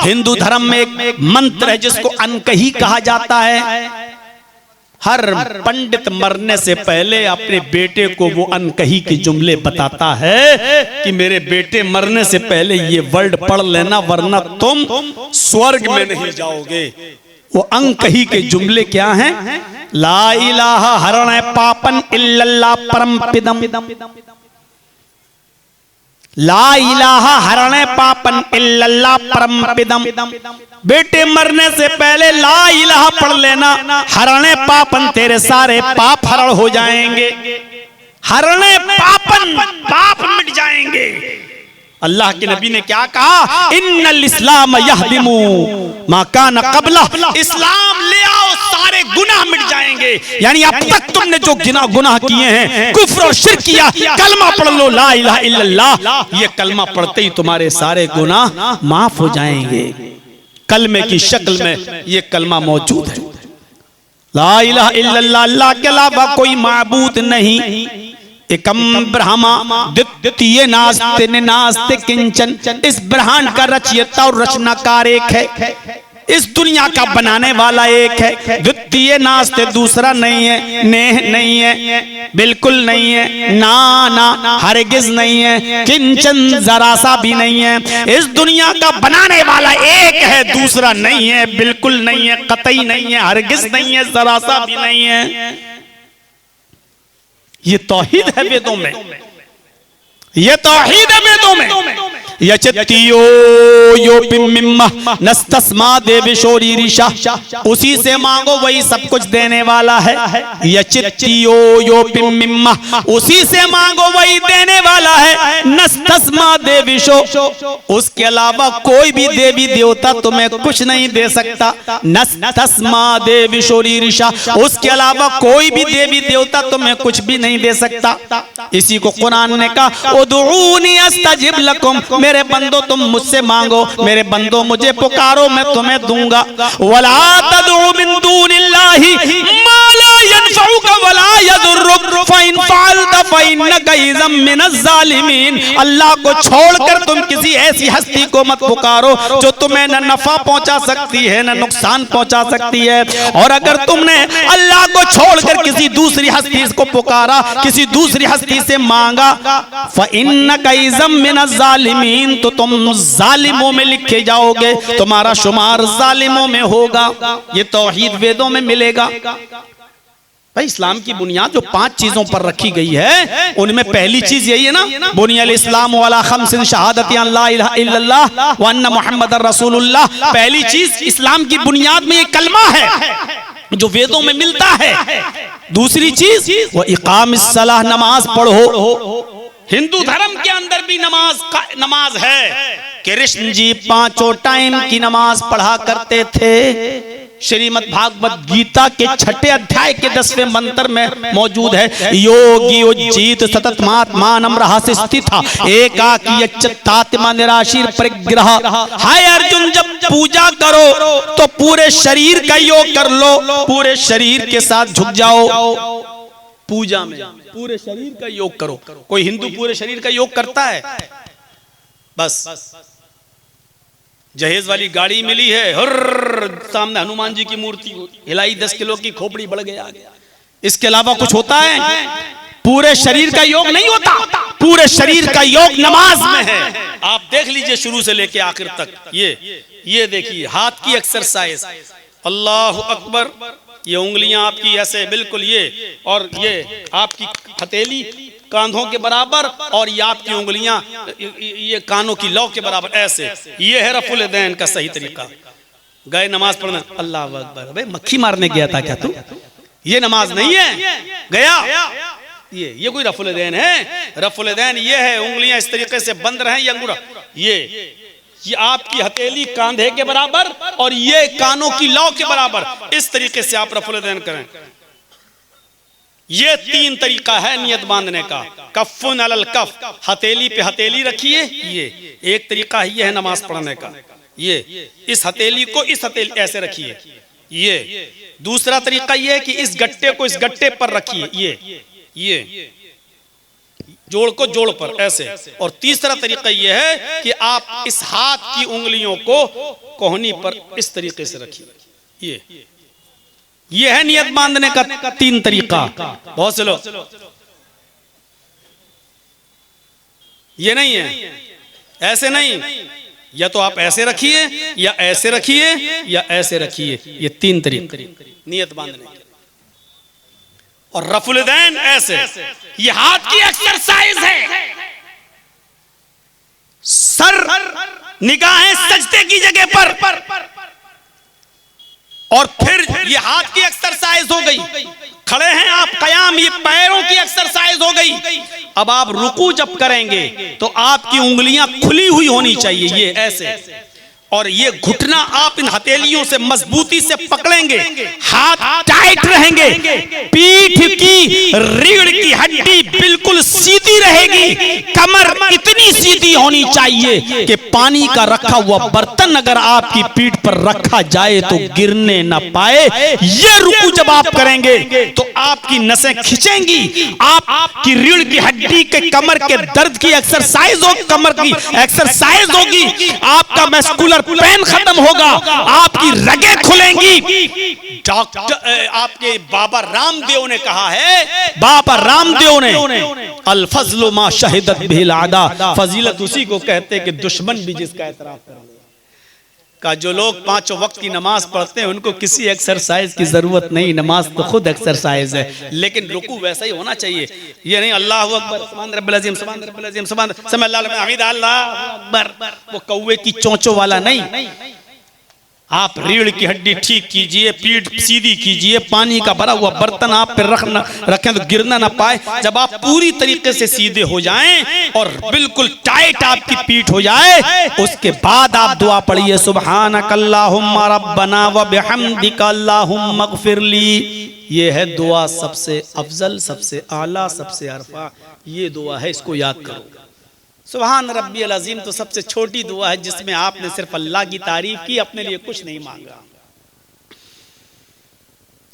हिंदू धर्म में एक मंत्र है जिसको अनकही कहा जाता है। हर पंडित मरने से पहले अपने बेटे को वो अनकही के जुमले बताता है कि मेरे बेटे मरने से पहले ये वर्ड पढ़ लेना वरना तुम स्वर्ग में नहीं जाओगे। वो अनकही के जुमले क्या हैं? ला इलाहा हरण पापन इल्लल्लाह परम पिदम, ला इलाहा हरण पापन इल्लल्लाह परम पिदम। बेटे मरने से पहले ला इलाहा पढ़ लेना, हरणे पापन तेरे सारे पाप हरण हो जाएंगे। हरणे पापन, पाप मिट जाएंगे। अल्लाह के नबी ने क्या कहा? इन्नल इस्लाम यहदिमु मा कान क़ब्ला, इस्लाम ले आओ सारे गुनाह मिट जाएंगे। यानी अब तक तुमने जो गुनाह किए हैं, कुफ्र और शिर्क किया, कलमा पढ़ लो ला इलाहा इल्लल्लाह, ये कलमा पढ़ते ही तुम्हारे सारे गुनाह माफ हो जाएंगे। कलमे की शक्ल में ये कलमा मौजूद है। ला इलाहा इल्लल्लाह, अल्लाह के अलावा कोई माबूद नहीं। एकम ब्रह्मा द्वितीय नास्ति नास्ति किंचन, इस ब्रह्मांड का रचयिता और रचनाकार एक है, इस दुनिया का बनाने वाला एक है। द्वितीय नास्ति, दूसरा नहीं है, नेह नहीं है, बिल्कुल नहीं है, ना ना हरगिज नहीं है, किंचन जरा सा भी नहीं है। इस दुनिया का बनाने वाला एक है, दूसरा नहीं है, बिल्कुल नहीं है, कतई नहीं है, हरगिज नहीं है, जरा सा भी नहीं है। ये तौहीद है वेदों में, ये तौहीद है वेदों में। यचतियो यो पिम्मिम्मा नस्तस्मा देविशोरी ऋषा, उसी से मांगो वही सब कुछ देने वाला है। यचतियो यो पिम्मिम्मा, उसी से मांगो वही देने वाला है। नस्तस्मा देविशो, उसके अलावा कोई भी देवी देवता तुम्हें कुछ नहीं दे सकता। नस्तस्मा देविशोरी ऋषा, उसके अलावा कोई भी देवी देवता तुम्हें कुछ भी नहीं दे सकता। इसी को कुरान ने कहा, उदऊनी अस्तजिब लकुम, मेरे बंदो तुम मुझसे मांगो, मेरे बंदो मुझे पुकारो, मैं तुम्हें दूंगा। वला तदउ मिन दूनिल्लाहि मा ला यनफउका वला यदुर्रुक फइन फअलत फइन्नका इज़म मिनज़ ज़ालिमीन। अल्लाह को छोड़कर तुम किसी ऐसी हस्ती को मत पुकारो जो तुम्हें न नफा पहुंचा सकती है न नुकसान पहुंचा सकती है। और अगर तुमने अल्लाह को छोड़कर किसी दूसरी हस्ती को पुकारा, किसी दूसरी हस्ती से मांगा, फइन्नका इज़म मिनज़ ज़ालिमीन, तो तुम जालिमों में लिखे जाओगे, तुम्हारा शुमार जालिमों में होगा। ये तौहीद वेदों में मिलेगा। भाई इस्लाम की बुनियाद जो 5 चीजों पर रखी गई है, उनमें पहली चीज यही है ना, बुनियल इस्लाम वाला खम्सिन शहादती अन ला इलाहा इल्लल्लाह व अन्ना मुहम्मदर रसूलुल्लाह। पहली चीज इस्लाम की बुनियाद में ये कलमा है जो वेदों में मिलता है। दूसरी चीज वो इकामिस सलाह, नमाज पढ़ो। हिंदू धर्म के अंदर भी नमाज है। कृष्ण जी 5 टाइम की नमाज पढ़ा करते थे। श्रीमद् भागवत गीता के 6 अध्याय के 10वें मंत्र में मौजूद है, योगी उज्जीत सततमात्मानं रहस्य स्थिता एकाकी यच्चत्तात्मा निराशीर परिग्रह। हाय अर्जुन, जब पूजा करो तो पूरे शरीर का योग कर लो, पूरे शरीर के साथ झुक जाओ। पूजा में पूरे शरीर का योग करो। कोई हिंदू पूरे शरीर का योग करता है? बस जहेज वाली गाड़ी मिली है, हर सामने हनुमान जी की मूर्ति हिलाई, 10 किलो की खोपड़ी बढ़ गया। इसके अलावा कुछ होता है? पूरे शरीर का योग नहीं होता। पूरे शरीर का योग नमाज में है। आप देख लीजिए शुरू से लेके आखिर तक। ये देखिए हाथ की एक्सरसाइज, अल्लाह अकबर, ये उंगलियां आपकी ऐसे बिल्कुल ये, और ये आपकी हथेली कांधों के बराबर, और ये आपकी उंगलियां ये कानों की लौ के बराबर ऐसे। ये है रफुल यदैन का सही तरीका। गए नमाज पढ़ना, अल्लाह अकबर, अबे मक्खी मारने गया था क्या तू? ये नमाज नहीं है। गया ये कोई रफुल यदैन है? रफुल यदैन ये है उंगलियां इस तरीके से बंद रहे, ये अंगूठा ये आपकी हथेली कांधे के बराबर और ये कानों की लौ के बराबर, इस तरीके से आप रफुल यदैन करें। ये 3 तरीका है नियत बांधने का। कफ्फुन अलल कफ, हथेली पे हथेली रखिए, ये एक तरीका ही है नमाज पढ़ने का। ये इस हथेली को इस हथेली ऐसे रखिए। ये दूसरा तरीका ये है कि इस गट्टे को इस गट्टे पर रखिए, ये जोड़ को जोड़ पर ऐसे। और तीसरा तरीका यह है कि आप इस हाथ की उंगलियों को कोहनी पर इस तरीके से रखिए। ये है नियत बांधने का 3 तरीका। बहुत से लोग ये नहीं है, ऐसे नहीं, या तो आप ऐसे रखिए या ऐसे रखिए या ऐसे रखिए। ये 3 तरीके नियत बांधने के। और रफुल यदैन ऐसे, ये हाथ की एक्सरसाइज है। सर निगाहें सजदे की जगह पर, और फिर ये हाथ की एक्सरसाइज हो गई। खड़े हैं आप, कयाम, ये पैरों की एक्सरसाइज हो गई। अब आप रुकू जब करेंगे तो आपकी उंगलियां खुली हुई होनी चाहिए, ये ऐसे, और ये घुटना आप इन हथेलियों से मजबूती से पकड़ेंगे, हाथ टाइट रहेंगे, पीठ की रीढ़ की हड्डी बिल्कुल सीधी रहेगी, कमर इतनी सीधी होनी चाहिए कि पानी का रखा हुआ बर्तन अगर आपकी पीठ पर रखा जाए तो गिरने ना पाए। ये रुकू जब आप करेंगे तो आपकी नसें खिंचेंगी, आपकी रीढ़ की हड्डी के कमर के दर्द की एक्सरसाइज होगी, कमर की एक्सरसाइज होगी, आपका मस्कुलर पेन खत्म होगा, आपकी रगें खुलेंगी। डॉक्टर आपके बाबा रामदेव ने कहा है, बाबा रामदेव ने अल फज़्लु मा शहिदत बिहिल आदा, फजीलत उसी को कहते कि दुश्मन भी जिसका एतराफ करे। का जो लोग 5 वक्त की नमाज पढ़ते हैं उनको किसी एक्सरसाइज की जरूरत नहीं, नमाज तो खुद एक्सरसाइज है। लेकिन रुकू वैसा ही होना चाहिए, ये नहीं अल्लाहु अकबर, सुभान रब्बिल अज़ीम, सुभान रब्बिल अज़ीम, सुभान समी अल्लाहु लिमन हमीदा, अल्लाहु अकबर, वो कौवे की चोंचों वाला नहीं। आप रीढ़ की हड्डी ठीक कीजिए, पीठ सीधी कीजिए, पानी का भरा हुआ बर्तन आप पे रखें तो गिरना ना पाए। जब आप पूरी तरीके से सीधे हो जाएं और बिल्कुल टाइट आपकी पीठ हो जाए, उसके बाद आप दुआ पढ़िए, सुब्हानकल्लाहुम्मा रब्बना व बिहम्दिका अल्लाहुम्मा अग़फ़िरली। ये है दुआ सबसे अफजल, सबसे आला, सबसे अरफा। ये दुआ है, इसको याद करो। सुभान रब्बियल अज़ीम तो सबसे छोटी दुआ है जिसमें आपने सिर्फ अल्लाह की तारीफ की, अपने लिए कुछ नहीं मांगा।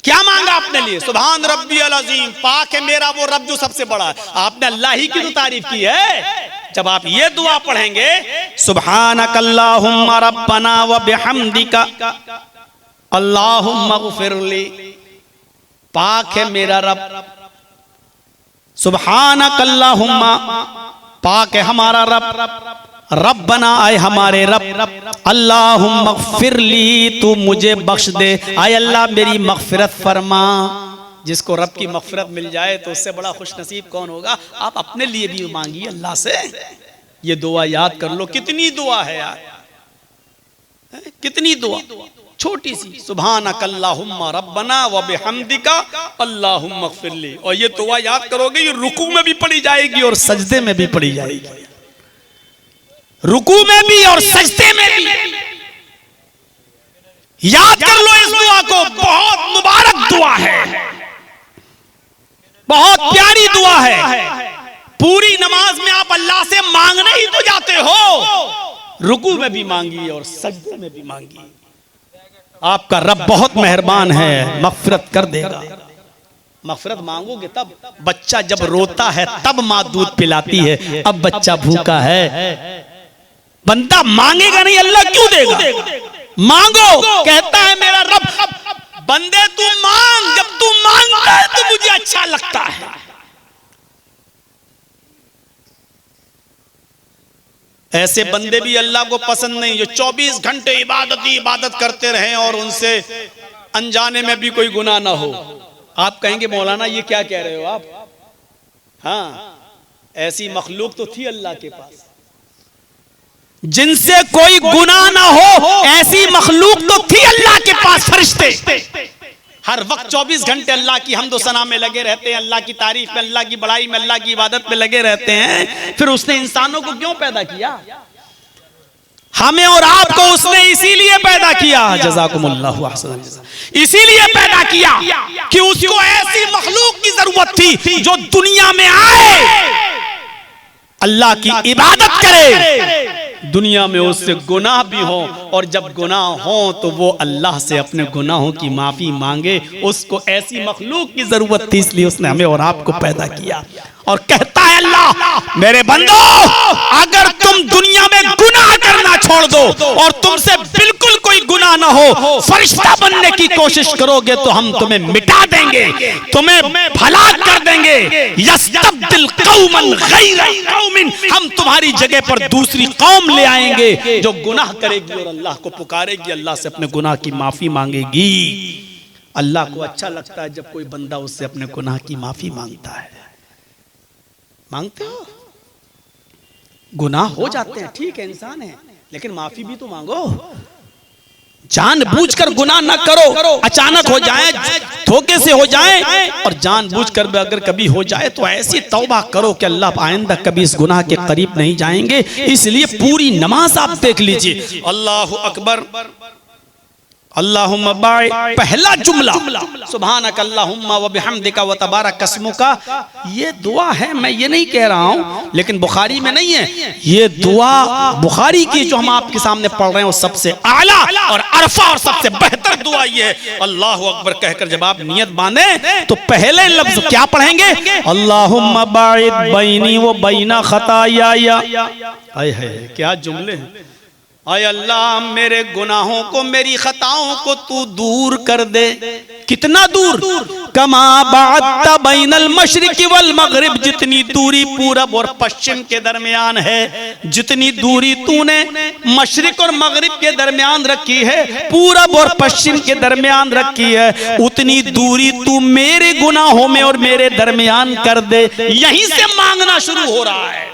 क्या मांगा अपने लिए? सुभान रब्बियल अज़ीम, पाक है मेरा वो रब जो सबसे बड़ा है। आपने अल्लाह ही की तो तारीफ की है। जब आप ये दुआ पढ़ेंगे, सुब्हानकल्लाहुम्मा रब्बना व बिहम्दिका अल्लाहुम्मा अग़फ़िरली, पाक है मेरा रब, सुब्हानकल्लाहुम्मा, पाक है हमारा रब, रब्बना आए हमारे रब, अल्लाहुम्मा अग़फ़िरली, तू मुझे बख्श दे, आए अल्लाह मेरी मग़फ़िरत फरमा। जिसको रब की मग़फ़िरत मिल जाए तो उससे बड़ा खुश नसीब कौन होगा। आप अपने लिए भी मांगिए अल्लाह से। ये दुआ याद कर लो, कितनी दुआ है यार, कितनी दुआ छोटी सी, सुब्हानकल्लाहुम्मा रब्बना व बिहम्दिका अल्लाहुम्मा अग़फ़िरली। और ये दुआ याद करोगे, ये रुकू में भी पढ़ी जाएगी और सजदे में भी पढ़ी जाएगी, रुकू में भी और सजदे में भी। याद कर लो इस दुआ को, बहुत मुबारक दुआ है, बहुत प्यारी दुआ है। पूरी नमाज में आप अल्लाह से मांगने ही तो जाते हो, रुकू में भी मांगिए और सजदे में भी मांगिए। आपका रब बहुत मेहरबान है, मग़फ़िरत कर देगा। मग़फ़िरत मांगोगे तब। बच्चा जब रोता है तब माँ दूध पिलाती है, अब बच्चा भूखा है, बंदा मांगेगा नहीं, अल्लाह क्यों देगा? मांगो, कहता है मेरा रब, बंदे तू मांग, जब तू मांगता है तो मुझे अच्छा लगता है। ऐसे बंदे भी अल्लाह को पसंद नहीं जो 24 घंटे इबादत करते रहें और उनसे अनजाने में भी कोई गुनाह ना हो। आप कहेंगे मौलाना ये क्या कह रहे हो आप? हाँ, ऐसी मखलूक तो थी अल्लाह के पास जिनसे कोई गुनाह ना हो, ऐसी मखलूक तो थी अल्लाह के पास, फरिश्ते। हर वक्त 24 घंटे अल्लाह की हम्द व सना में लगे रहते हैं, अल्लाह की तारीफ में, अल्लाह की बड़ाई में, अल्लाह की इबादत में लगे रहते हैं। फिर उसने इंसानों को क्यों पैदा किया? हमें और आपको उसने इसीलिए पैदा किया, जज़ाकुमुल्लाहु अहसन जज़ा, इसीलिए पैदा किया कि उसको ऐसी मखलूक की जरूरत थी जो दुनिया में आए, अल्लाह की इबादत करे, दुनिया में उससे गुनाह भी हो, और जब गुनाह हो तो वो अल्लाह से अपने गुनाहों की माफी मांगे। उसको ऐसी मखलूक की जरूरत थी, इसलिए उसने हमें और आपको पैदा किया। और कहता है अल्लाह, मेरे बंदो, अगर तुम दुनिया में गुनाह करना छोड़ दो और तुमसे बिल्कुल गुनाह ना हो, फरिश्ता बनने की कोशिश करोगे तो हम तुम्हें मिटा देंगे, तुम्हें हलाक कर देंगे। यस्तब्दिल कौमन गैरा कौमिन, हम तुम्हारी जगह पर दूसरी कौम ले आएंगे जो गुनाह करेगी और अल्लाह को पुकारेगी, अल्लाह से अपने गुनाह की माफी मांगेगी। अल्लाह को अच्छा लगता है जब कोई बंदा उससे अपने गुनाह की माफी मांगता है। मांगते हो? गुनाह हो जाते हैं, ठीक है, इंसान है, लेकिन माफी भी तो मांगो। जानबूझकर गुनाह न करो, अचानक हो जाए, धोखे से हो जाए, और जानबूझकर भी अगर कभी हो जाए तो ऐसी तौबा करो कि अल्लाह आइंदा कभी इस गुनाह के करीब नहीं जाएंगे। इसलिए पूरी नमाज आप देख लीजिए, अल्लाहु अकबर, अल्लाहुम्मा बाइ, पहला जुमला सुब्हानक अल्लाहुम्मा व बिहम्दिका व तबारक अस्मुका, ये दुआ है, मैं ये नहीं कह रहा हूँ, लेकिन बुखारी में नहीं है ये दुआ। बुखारी की जो हम आपके सामने पढ़ रहे हैं वो सबसे आला और अरफा और सबसे बेहतर दुआ ये है। अल्लाहु अकबर कहकर जब आप नियत बांधे तो पहले लफ्ज क्या पढ़ेंगे? अल्लाहुम्मा बाइद बैनी व बैना खताया। आए है, क्या जुमले हैं। आय अल्लाह, मेरे गुनाहों को, मेरी खताओं को तू दूर कर दे। कितना दूर? कमा बाअत्ता बैनल मशरिक़ि वल मग़रिब, जितनी दूरी पूरब और पश्चिम के दरमियान है, जितनी दूरी तूने मशरिक और मगरिब के दरमियान रखी है, पूरब और पश्चिम के दरमियान रखी है, उतनी दूरी तू मेरे गुनाहों में और मेरे दरमियान कर दे। यहीं से मांगना शुरू हो रहा है।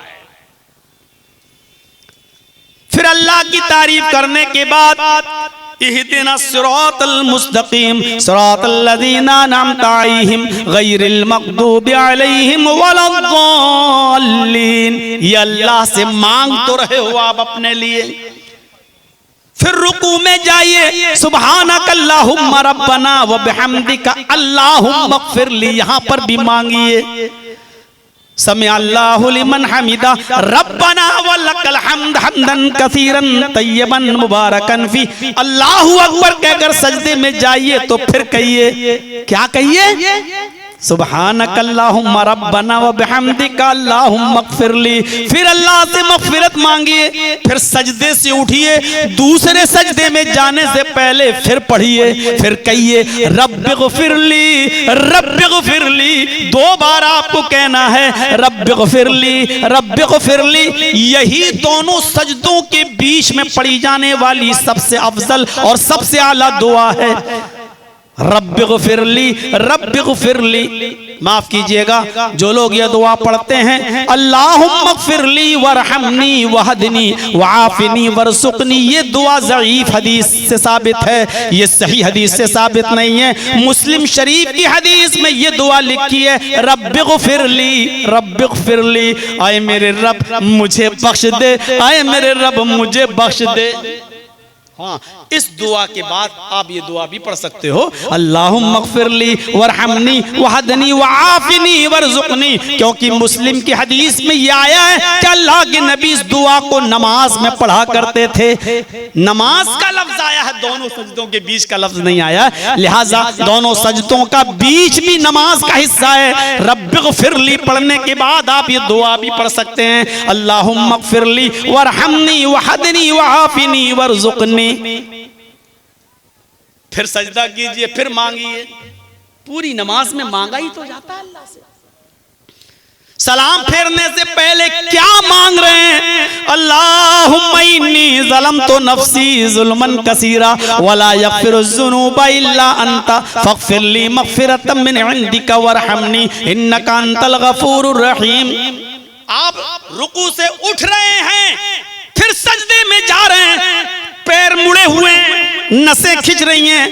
फिर अल्लाह की तारीफ करने के बाद इहदिना सिरातल मुस्तकीम सिरातल लज़ीना अनअमता अलैहिम गैरिल मग़दूबि अलैहिम वलद्दाल्लीन। ये अल्लाह से मांग तो रहे हो आप अपने लिए। फिर रुकू में जाइए, सुब्हानक अल्लाहुम्मा रब्बना व बिहम्दिका अल्लाहुम्मा इग़फिरली, यहाँ पर भी मांगिए। समी अल्लाहु लिमन हमिदा रब्बना व लकल हम्द हम्दन कसीरन तय्यबन मुबारकन फी। अल्लाहु अकबर कहकर सजदे में जाइए तो फिर कहिए, क्या कहिए? सुब्हानक अल्लाहुम्मा रब्बना व बिहम्दिका अल्लाहुम्मा इग़फिरली। फिर अल्लाह से मग़फ़िरत मांगिए। फिर सजदे से उठिए, दूसरे सजदे में जाने से पहले फिर पढ़िए, फिर कहिए रब्बिग़फिरली रब्बिग़फिरली। 2 बार आपको कहना है रब्बिग़फिरली रब्बिग़फिरली। यही दोनों सजदों के बीच में पढ़ी जाने वाली सबसे अफजल और सबसे आला दुआ है, रब्बिग़फिरली रब्बिग़फिरली। माफ कीजिएगा, जो लोग ये दुआ पढ़ते हैं अल्लाहुम्मा इग़फिरली वरहमनी वहदनी वआफ़िनी वरज़ुक़नी, ये दुआ ज़ईफ़ हदीस से साबित है, ये सही हदीस से साबित नहीं है। मुस्लिम शरीफ की हदीस में ये दुआ लिखी है रब्बिग़फिरली रब्बिग़फिरली। आए मेरे रब मुझे बख्श दे, आए मेरे रब मुझे बख्श दे। हाँ, इस दुआ के बाद आप ये दुआ भी पढ़ सकते हो, अल्लाहुम्मा इग़फिरली वरहमनी वहदनी वआफ़िनी वरज़ुक़नी, क्योंकि मुस्लिम की हदीस में ये आया है कि अल्लाह के नबी इस दुआ को नमाज में पढ़ा करते थे। नमाज का लफ्ज आया है, दोनों सजदों के बीच का लफ्ज नहीं आया, लिहाजा दोनों सजदों का बीच भी नमाज का हिस्सा है। रब्बिग़फिरली पढ़ने के बाद आप ये दुआ भी पढ़ सकते हैं, अल्लाहुम्मा इग़फिरली वरहमनी वहदनी वआफ़िनी वरज़ुक़नी। फिर सजदा कीजिए, फिर मांगिए। पूरी नमाज में मांगा ही तो जाता है अल्लाह से। सलाम फेरने से पहले क्या मांग रहे हैं? अल्लाहुम्मा इन्नी ज़लमतु नफ्सी ज़ुल्मन कसीरा वला यग़फिरुज़्ज़ुनूबा इल्ला अंता फ़ग़फ़िरली मग़फ़िरतम मिन इंदिका वरहमनी इन्नका अंतल गफ़ूरुर रहीम। आप रुकू से उठ रहे हैं, फिर सजदे में जा रहे हैं, पैर मुड़े हुए हैं, नसें खिंच रही हैं,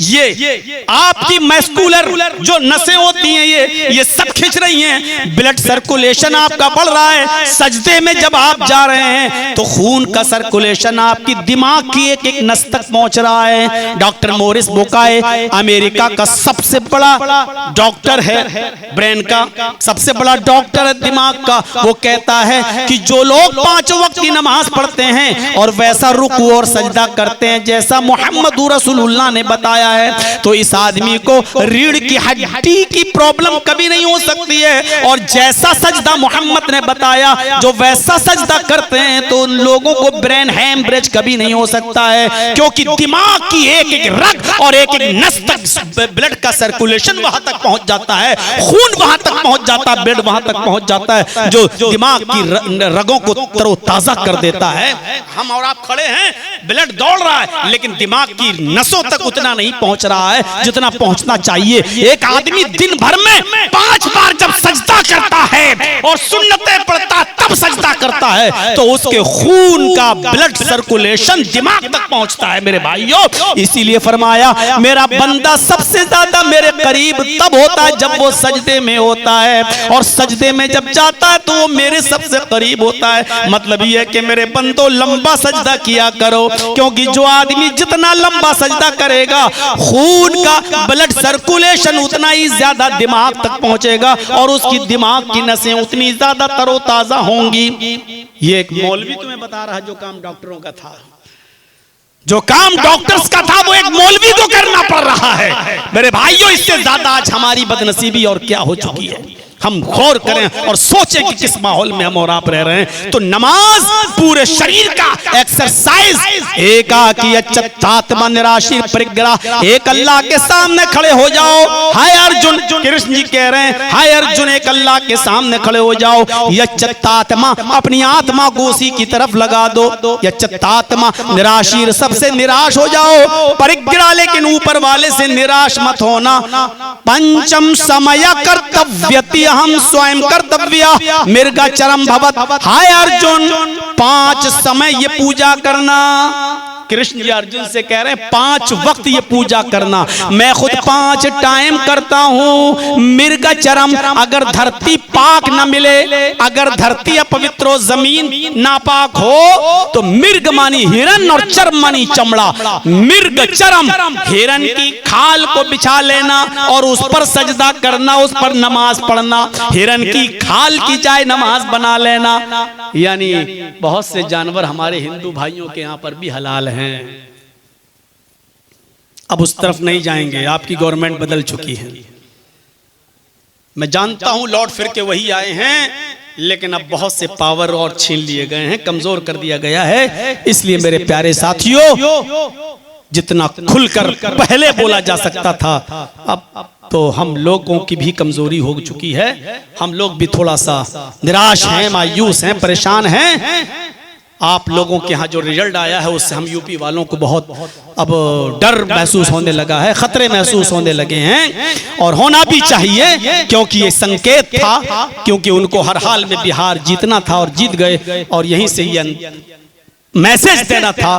ये आपकी मस्कुलर जो नसें होती हैं ये सब खिंच रही हैं, ब्लड सर्कुलेशन आपका बढ़ रहा है। सजदे में जब आप जा रहे हैं तो खून का सर्कुलेशन आपकी दिमाग की एक एक नस तक पहुंच रहा है। डॉक्टर मोरिस बुकाय अमेरिका का सबसे बड़ा डॉक्टर है, ब्रेन का सबसे बड़ा डॉक्टर है दिमाग का, वो कहता है कि जो लोग 5 वक्त की नमाज पढ़ते हैं और वैसा रुकू और सजदा करते हैं जैसा मुहम्मद रसूलुल्लाह ने बताया है तो इस आदमी को रीढ़ की हड्डी की प्रॉब्लम कभी नहीं हो सकती है। और जैसा सजदा मोहम्मद ने बताया, जो वैसा सजदा करते हैं तो उन लोगों को ब्रेन हैमरेज कभी नहीं हो सकता है, क्योंकि दिमाग की एक एक रग और एक एक नस तक ब्लड का सर्कुलेशन वहां तक पहुंच जाता है, खून वहां तक पहुंच जाता है, ब्लड वहां तक पहुंच जाता है, जो दिमाग की रगों को तरोताजा कर देता है। हम और आप खड़े हैं, ब्लड दौड़ रहा है, लेकिन दिमाग की नसों तक उतना नहीं पहुंच रहा है जितना पहुंचना चाहिए। एक आदमी दिन भर में 5 बार जब सजदा करता है और सुन्नतें पढ़ता तब सजदा करता है तो उसके खून का ब्लड सर्कुलेशन दिमाग तक पहुंचता है मेरे भाइयों। इसीलिए फरमाया मेरा बंदा सबसे ज्यादा मेरे करीब तब होता है जब वो सजदे में होता है, और सजदे में जब जाता है तो वो मेरे सबसे करीब होता है। मतलब ये है कि मेरे बंदो लंबा सजदा किया करो, क्योंकि जो आदमी जितना लंबा सजदा करेगा खून का ब्लड सर्कुलेशन उतना ही ज्यादा दिमाग तक पहुंचेगा और उसकी दिमाग की नसें उतनी ज्यादा तरोताजा होंगी। ये एक मौलवी तुम्हें बता रहा है जो काम डॉक्टरों का था, जो काम डॉक्टर्स का था वो एक मौलवी को करना पड़ रहा है। मेरे भाइयों, इससे ज्यादा आज हमारी बदनसीबी और क्या हो चुकी है। हम गौर करें और सोचें कि किस माहौल में हम और आप रह रहे हैं। तो नमाज पूरे शरीर का एक्सरसाइज, एकाकी निराशीर परिग्रह, एक अल्लाह के सामने खड़े हो जाओ। हाय अर्जुन, कृष्ण जी कह रहे हैं हाय अर्जुन, एक अल्लाह के सामने खड़े हो जाओ। यच्चत्तात्मा, अपनी आत्मा को उसी की तरफ लगा दो। यच्चत्तात्मा निराशीर, सबसे निराश हो जाओ। परिग्रह, लेकिन ऊपर वाले से निराश मत होना। पंचम समय कर्तव्यति हम स्वयं कर्तव्य मृगचरम भवत। हाय अर्जुन, 5 समय ये पूजा करना। कृष्ण जी अर्जुन से कह रहे हैं 5 वक्त ये पूजा करना। मैं खुद 5 टाइम करता हूं। मृगचरम, अगर धरती पाक न मिले, अगर धरती अपवित्र हो, जमीन नापाक हो, तो मृग मानी हिरन और चर्म मानी चमड़ा। मृगचरम, हिरन की खाल को बिछा लेना और उस पर सजदा करना, उस पर नमाज पढ़ना। हिरन की खाल की जाए नमाज बना लेना। यानी बहुत से जानवर हमारे हिंदू भाइयों के यहाँ पर भी हलाल हैं। अब उस तरफ नहीं जाएंगे, आपकी गवर्नमेंट बदल चुकी है। मैं जानता हूं लौट फिर के वही आए हैं, लेकिन अब बहुत से पावर और छीन लिए गए हैं, कमजोर कर दिया गया है। इसलिए मेरे प्यारे साथियों, जितना खुलकर पहले बोला जा सकता था, अब तो हम लोगों की भी कमजोरी हो चुकी है। हम लोग भी थोड़ा सा निराश हैं, मायूस हैं, परेशान हैं। आप लोगों के यहाँ जो रिजल्ट आया है उससे हम यूपी वालों को बहुत अब डर महसूस होने लगा है, खतरे महसूस होने लगे हैं, और होना भी चाहिए, क्योंकि ये संकेत था, क्योंकि उनको हर हाल में बिहार जीतना था और जीत गए। और यहीं से ये मैसेज देना था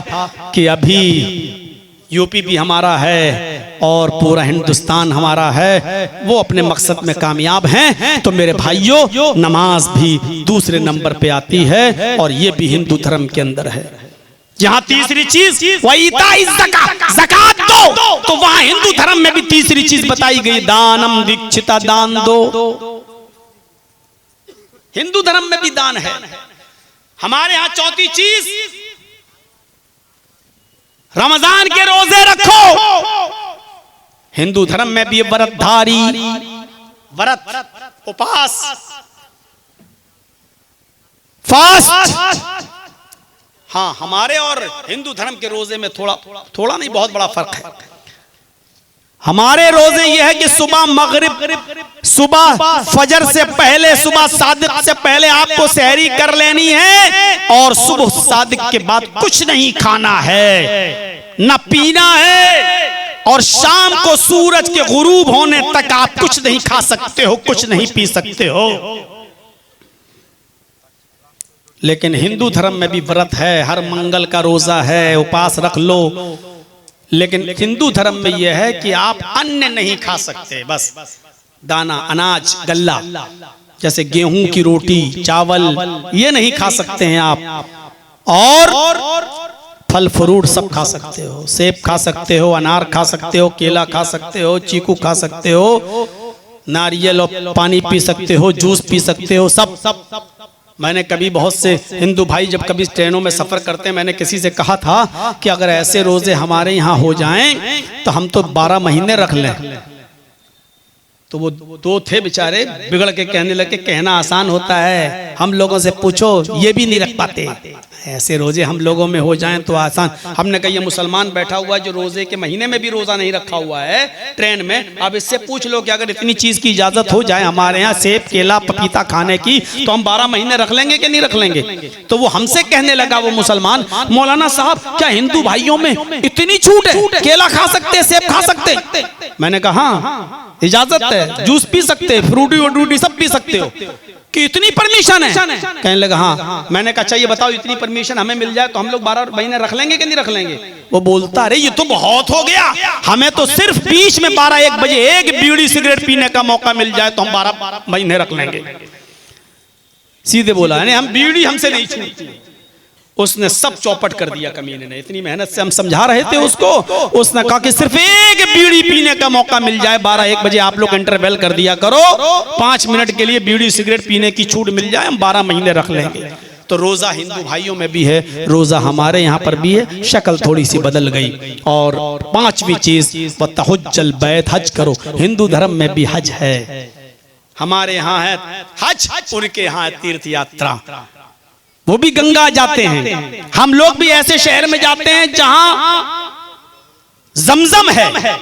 कि अभी यूपी भी हमारा है और पूरा हिंदुस्तान हमारा है, वो अपने मकसद में कामयाब हैं। तो मेरे भाइयों, नमाज भी दूसरे नंबर पे आती है और ये भी हिंदू धर्म के अंदर है। यहाँ तीसरी चीज ज़कात दो, तो वहां हिंदू धर्म में भी तीसरी चीज बताई गई, दानम दीक्षिता, दान दो। हिंदू धर्म में भी दान है। हमारे यहाँ चौथी चीज, रमजान के रोजे रखो। हिंदू धर्म में भी व्रतधारी, व्रत, उपवास, फास्ट। हाँ, हमारे और हिंदू धर्म के रोजे में थोड़ा नहीं, बहुत बड़ा फर्क है। हमारे रोजे ये है कि सुबह मगरिब, सुबह फजर से पहले, सुबह सादिक से पहले आपको सहरी कर लेनी है, और सुबह सादिक के बाद कुछ नहीं खाना है, न पीना है, और शाम को सूरज के गुरूब होने तक आप कुछ नहीं खा सकते हो, कुछ नहीं पी सकते हो। लेकिन हिंदू धर्म में भी व्रत है, हर मंगल का रोजा है, उपवास रख लो। लेकिन हिंदू धर्म में यह है कि आप अन्न नहीं खा सकते, बस दाना, अनाज, गल्ला, जैसे गेहूं की रोटी, चावल, ये नहीं खा सकते हैं आप। और फल फ्रूट सब खा सकते हो, सेब खा सकते हो, अनार खा सकते हो, केला खा सकते हो, चीकू खा सकते हो, नारियल और पानी पी सकते हो, जूस पी सकते हो, सब। मैंने कभी बहुत से हिंदू भाई जब कभी ट्रेनों में सफर करते हैं, मैंने किसी से कहा था कि अगर ऐसे रोजे हमारे यहाँ हो जाएं तो हम तो 12 महीने रख लें। तो वो दो थे बेचारे, बिगड़ के कहने लगे, कहना आसान होता है, हम लोगों से पूछो ये भी नहीं रख पाते। ऐसे रोजे हम लोगों में हो जाएं तो आसान। हमने कहा ये मुसलमान बैठा हुआ है जो रोजे के महीने में भी रोजा नहीं रखा हुआ है ट्रेन में, अब इससे पूछ लो कि अगर इतनी चीज की इजाजत हो जाए हमारे यहाँ सेब केला पपीता खाने की, तो हम 12 महीने रख लेंगे कि नहीं रख लेंगे। तो वो हमसे कहने लगा वो मुसलमान, मौलाना साहब क्या हिंदू भाइयों में इतनी छूट है, केला खा सकते सेब खा सकते? मैंने कहा हाँ इजाजत है, जूस पी सकते, फ्रूटी वूटी सब पी सकते हो, कि इतनी परमिशन है? कहने लगा हाँ। मैंने कहा अच्छा ये बताओ इतनी परमिशन हमें मिल जाए तो हम लोग 12 महीने रख लेंगे कि नहीं रख लेंगे? वो बोलता अरे ये तो बहुत हो गया, हमें तो सिर्फ बीच में 12-1 बजे एक बीड़ी सिगरेट पीने का मौका मिल जाए तो हम 12 महीने रख लेंगे। सीधे बोला हम बीड़ी हमसे नहीं छूटती। उसने सब चौपट कर दिया कमीने ने। इतनी मेहनत से हम समझा रहे थे उसको, उसने कहा कि सिर्फ एक बीड़ी पीने का मौका मिल जाए, 12-1 बजे आप लोग इंटरवेल कर दिया करो, 5 मिनट के लिए बीड़ी सिगरेट पीने की छूट मिल जाए, हम 12 महीने रख लेंगे। तो रोजा हिंदू भाइयों में भी है, रोजा हमारे यहाँ पर भी है, शक्ल थोड़ी सी बदल गई। और 5वीं चीज वतहुज्जल बैत, हज करो। हिंदू धर्म में भी हज है, हमारे यहाँ है हज, उनके यहाँ है तीर्थ यात्रा। वो भी गंगा जाते हैं, हम लोग भी ऐसे शहर में जाते हैं जहां जमजम है,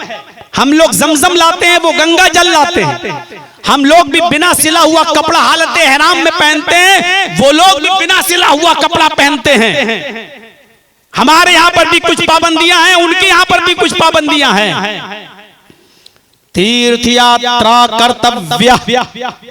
हम लोग जमजम लाते हैं, वो गंगा जल लाते हैं। हम लोग भी बिना सिला हुआ कपड़ा हालत एहराम में पहनते हैं, वो लोग भी बिना सिला हुआ कपड़ा पहनते हैं। हमारे यहाँ पर भी कुछ पाबंदियां हैं, उनके यहाँ पर भी कुछ पाबंदियां हैं। तीर्थ यात्रा कर्तव्य,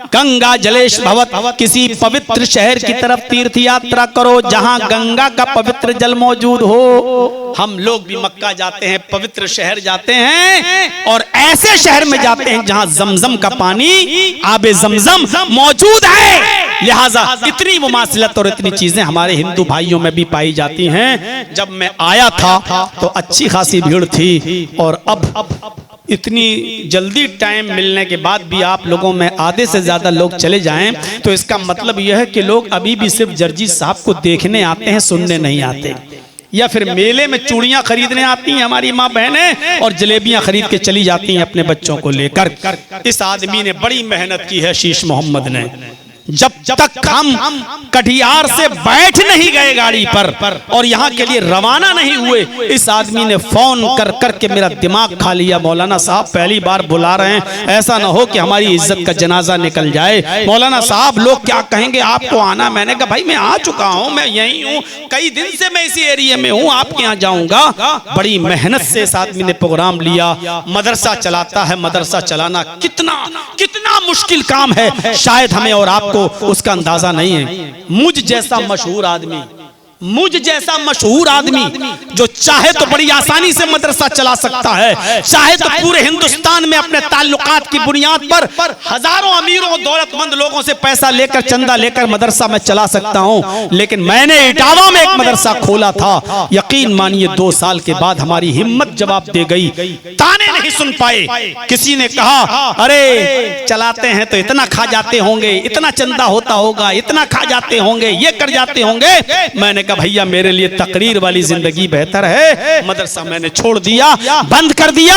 गंगा जलेश भवत, किसी पवित्र शहर की तरफ तीर्थ यात्रा करो जहां गंगा का पवित्र जल मौजूद हो। हम लोग भी मक्का जाते हैं, पवित्र शहर जाते हैं, और ऐसे शहर में जाते हैं जहां जमजम का पानी, आबे जमजम मौजूद है। लिहाजा इतनी मुमासिलत और इतनी चीजें हमारे हिंदू भाइयों में भी पाई जाती हैं। जब मैं आया था तो अच्छी खासी भीड़ थी, और अब इतनी जल्दी टाइम मिलने के बाद भी आप लोगों में आधे से ज्यादा लोग चले जाएं, तो इसका मतलब यह है कि लोग अभी भी सिर्फ जर्जी साहब को देखने आते हैं, सुनने नहीं आते। या फिर मेले में चूड़ियां खरीदने आती हैं हमारी माँ बहनें, और जलेबियां खरीद के चली जाती हैं अपने बच्चों को लेकर। इस आदमी ने बड़ी मेहनत की है, शीश मोहम्मद ने। जब तक हम कटिहार से बैठ नहीं गए गाड़ी पर और यहाँ के लिए रवाना नहीं हुए, इस आदमी ने फोन कर करके मेरा दिमाग खा लिया। मौलाना साहब पहली बार बुला रहे हैं, ऐसा ना हो कि हमारी इज्जत का जनाजा निकल जाए। मौलाना साहब लोग क्या कहेंगे, आपको आना। मैंने कहा भाई मैं आ चुका हूँ, मैं यही हूँ, कई दिन से मैं इसी एरिया में हूँ, आपके यहाँ जाऊंगा। बड़ी मेहनत से इस आदमी ने प्रोग्राम लिया। मदरसा चलाता है, मदरसा चलाना कितना कितना मुश्किल काम है, शायद हमें और आपको उसका अंदाजा नहीं है। मुझ जैसा मशहूर आदमी, मुझ जैसा मशहूर आदमी जो चाहे तो बड़ी आसानी से मदरसा चला सकता है, चाहे तो पूरे हिंदुस्तान में अपने ताल्लुकात की बुनियाद पर हजारों अमीरों दौलतमंद लोगों से पैसा लेकर चंदा लेकर मदरसा में चला सकता हूं। लेकिन मैंने इटावा में एक मदरसा खोला था, यकीन मानिए 2 साल के बाद हमारी हिम्मत जवाब दे गई। ताने नहीं सुन पाए। किसी ने कहा अरे चलाते हैं तो इतना खा जाते होंगे, इतना चंदा होता होगा, इतना खा जाते होंगे, ये कर जाते होंगे। मैंने भैया मेरे लिए तकरीर वाली जिंदगी बेहतर है। मदरसा मैंने छोड़ दिया, बंद कर दिया।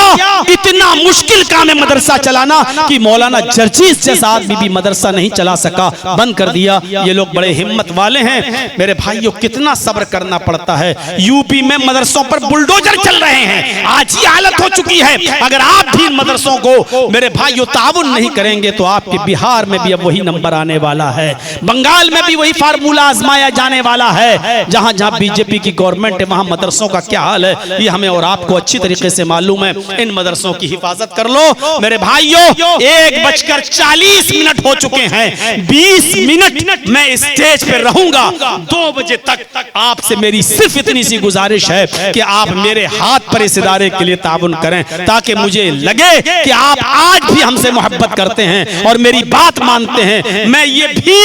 इतना मुश्किल काम है मदरसा चलाना कि मौलाना जर्जीस जैसा आदमी भी मदरसा नहीं चला सका, बंद कर दिया। ये लोग बड़े हिम्मत वाले हैं। मेरे भाइयों कितना सब्र करना पड़ता है। यूपी में मदरसों पर बुलडोजर चल रहे हैं, आज ही हालत हो चुकी है। अगर आप भी मदरसों को मेरे भाइयों ताउन नहीं करेंगे तो आपके बिहार में भी अब वही नंबर आने वाला है, बंगाल में भी वही फार्मूला आजमाया जाने वाला है। जहां जहां बीजेपी की गवर्नमेंट है वहां मदरसों का क्या हाल है ये हमें और आपको अच्छी तरीके से मालूम है। इन मदरसों की हिफाजत कर लो मेरे भाइयों। 1:40 हो चुके हैं, 20 मिनट मैं स्टेज पे रहूंगा। 2 बजे तक आपसे मेरी सिर्फ इतनी सी गुजारिश है कि आप मेरे हाथ पर इस इदारे के लिए ताउन करें, ताकि मुझे लगे कि आप आज भी हमसे मोहब्बत करते हैं और मेरी बात मानते हैं। मैं ये भी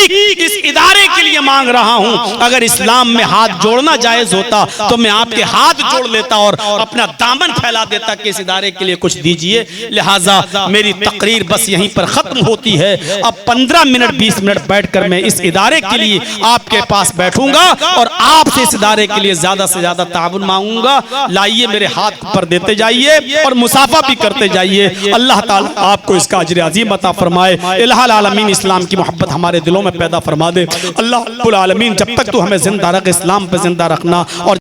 इस इदारे के लिए मांग रहा हूं, अगर इस्लाम में हाथ जोड़ना जायज होता तो मैं आपके हाथ जोड़ लेता और अपना दामन फैला देता कि इस इदारे के लिए कुछ दीजिए। लिहाजा मेरी तकरीर बस यहीं पर खत्म होती है। अब 15 मिनट 20 मिनट बैठकर मैं इस इदारे के लिए आपके पास बैठूंगा और आपसे इस इदारे के लिए ज्यादा से ज्यादा ताउन मांगूंगा। लाइए मेरे हाथ पर देते जाइए और मुसाफा भी करते जाइए। अल्लाह ताला आपको इसका अजर अजीम अता फरमाए। इलाहुल आलमीन इस्लाम की मोहब्बत हमारे दिलों में पैदा फरमा दे। अल्लाह रब्बुल आलमीन जब तक तो हमें जिंदा रख, इस्लाम पे जिंदा रखना और